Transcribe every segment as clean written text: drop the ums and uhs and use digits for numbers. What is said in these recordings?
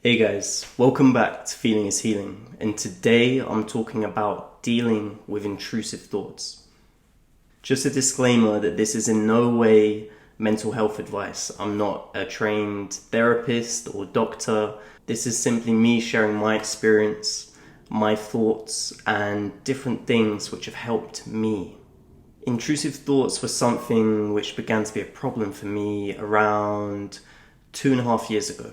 Hey guys, welcome back to Feeling is Healing, and today I'm talking about dealing with intrusive thoughts. Just a disclaimer that this is in no way mental health advice. I'm not a trained therapist or doctor. This is simply me sharing my experience, my thoughts, and different things which have helped me. Intrusive thoughts were something which began to be a problem for me around 2.5 years ago.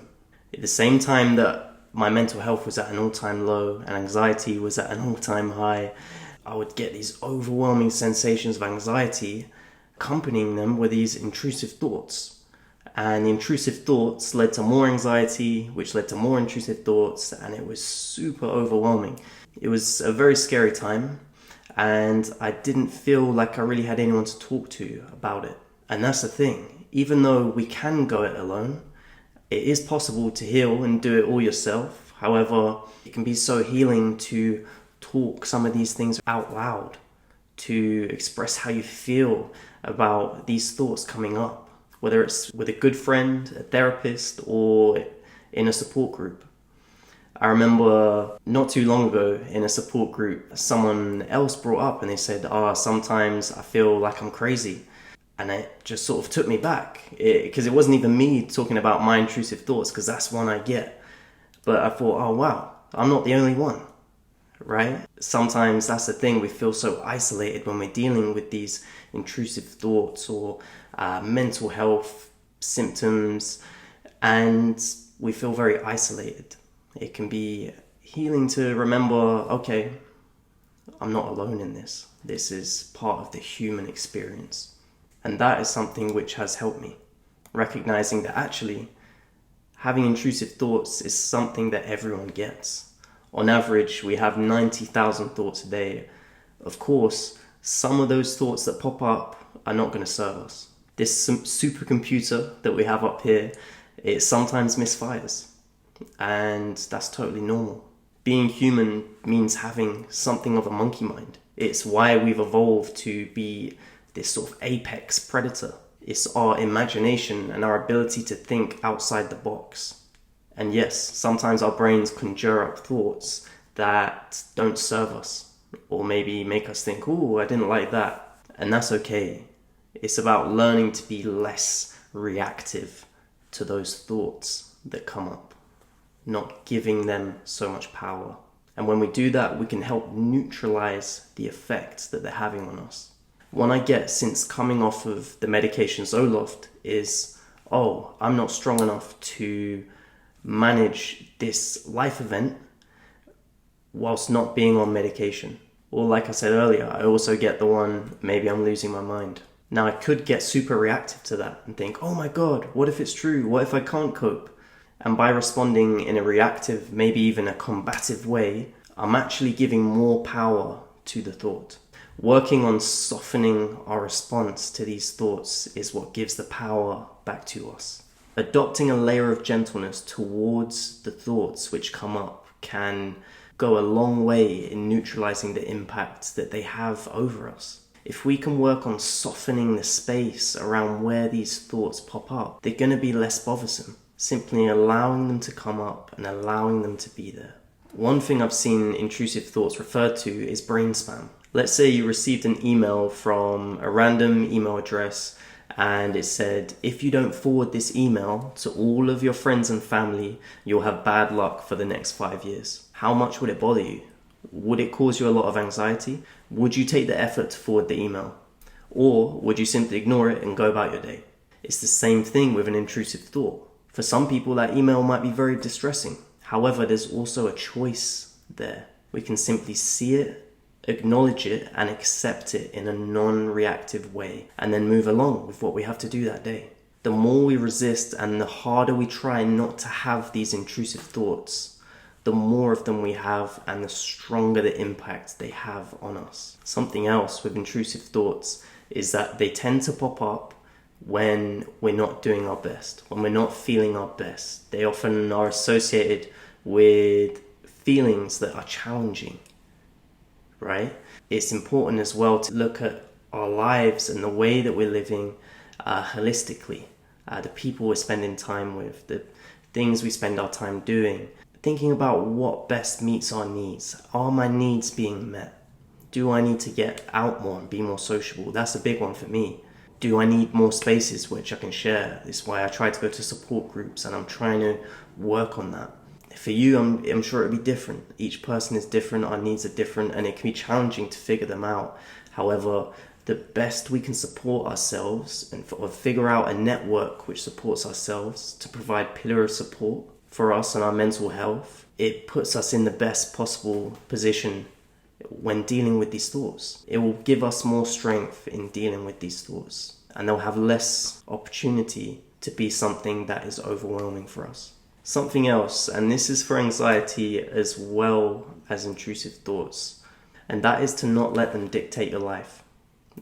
At the same time that my mental health was at an all-time low and anxiety was at an all-time high, I would get these overwhelming sensations of anxiety. Accompanying them were these intrusive thoughts. And the intrusive thoughts led to more anxiety, which led to more intrusive thoughts, and it was super overwhelming. It was a very scary time, and I didn't feel like I really had anyone to talk to about it. And that's the thing. Even though we can go it alone, it is possible to heal and do it all yourself. However, it can be so healing to talk some of these things out loud, to express how you feel about these thoughts coming up, whether it's with a good friend, a therapist, or in a support group. I remember not too long ago in a support group, someone else brought up and they said, sometimes I feel like I'm crazy. And it just sort of took me back, because it wasn't even me talking about my intrusive thoughts, because that's one I get. But I thought, oh wow, I'm not the only one, right? Sometimes that's the thing, we feel so isolated when we're dealing with these intrusive thoughts or mental health symptoms, and we feel very isolated. It can be healing to remember, okay, I'm not alone in this. This is part of the human experience. And that is something which has helped me, recognizing that actually having intrusive thoughts is something that everyone gets. On average, we have 90,000 thoughts a day. Of course, some of those thoughts that pop up are not going to serve us. This supercomputer that we have up here, it sometimes misfires, and that's totally normal. Being human means having something of a monkey mind. It's why we've evolved to be this sort of apex predator. It's our imagination and our ability to think outside the box. And yes, sometimes our brains conjure up thoughts that don't serve us, or maybe make us think, oh, I didn't like that. And that's okay. It's about learning to be less reactive to those thoughts that come up, not giving them so much power. And when we do that, we can help neutralize the effects that they're having on us. One I get since coming off of the medication Zoloft is, I'm not strong enough to manage this life event whilst not being on medication. Or like I said earlier, I also get the one, maybe I'm losing my mind. Now I could get super reactive to that and think, oh my God, what if it's true? What if I can't cope? And by responding in a reactive, maybe even a combative way, I'm actually giving more power to the thought. Working on softening our response to these thoughts is what gives the power back to us. Adopting a layer of gentleness towards the thoughts which come up can go a long way in neutralizing the impact that they have over us. If we can work on softening the space around where these thoughts pop up, they're going to be less bothersome. Simply allowing them to come up and allowing them to be there. One thing I've seen intrusive thoughts referred to is brain spam. Let's say you received an email from a random email address and it said, if you don't forward this email to all of your friends and family, you'll have bad luck for the next 5 years. How much would it bother you? Would it cause you a lot of anxiety? Would you take the effort to forward the email? Or would you simply ignore it and go about your day? It's the same thing with an intrusive thought. For some people, that email might be very distressing. However, there's also a choice there. We can simply see it, acknowledge it, and accept it in a non-reactive way, and then move along with what we have to do that day. The more we resist and the harder we try not to have these intrusive thoughts, the more of them we have and the stronger the impact they have on us. Something else with intrusive thoughts is that they tend to pop up when we're not doing our best, when we're not feeling our best. They often are associated with feelings that are challenging, right? It's important as well to look at our lives and the way that we're living holistically. The people we're spending time with, the things we spend our time doing, thinking about what best meets our needs. Are my needs being met? Do I need to get out more and be more sociable? That's a big one for me. Do I need more spaces which I can share? This is why I try to go to support groups, and I'm trying to work on that. For you, I'm sure it'll be different. Each person is different, our needs are different, and it can be challenging to figure them out. However, the best we can support ourselves and figure out a network which supports ourselves to provide pillar of support for us and our mental health, it puts us in the best possible position when dealing with these thoughts. It will give us more strength in dealing with these thoughts, and they'll have less opportunity to be something that is overwhelming for us. Something else, and this is for anxiety as well as intrusive thoughts, and that is to not let them dictate your life.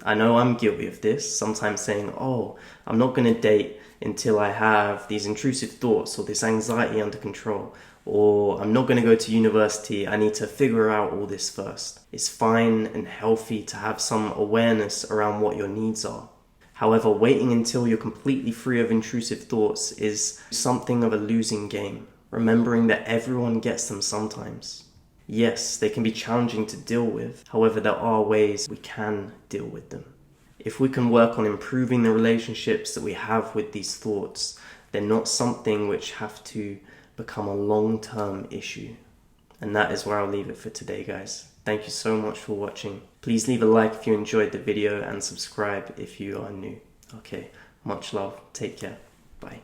I know I'm guilty of this, sometimes saying, I'm not going to date until I have these intrusive thoughts or this anxiety under control, or I'm not going to go to university, I need to figure out all this first. It's fine and healthy to have some awareness around what your needs are. However, waiting until you're completely free of intrusive thoughts is something of a losing game, remembering that everyone gets them sometimes. Yes, they can be challenging to deal with, however, there are ways we can deal with them. If we can work on improving the relationships that we have with these thoughts, they're not something which have to become a long-term issue. And that is where I'll leave it for today, guys. Thank you so much for watching. Please leave a like if you enjoyed the video and subscribe if you are new. Okay, much love. Take care. Bye.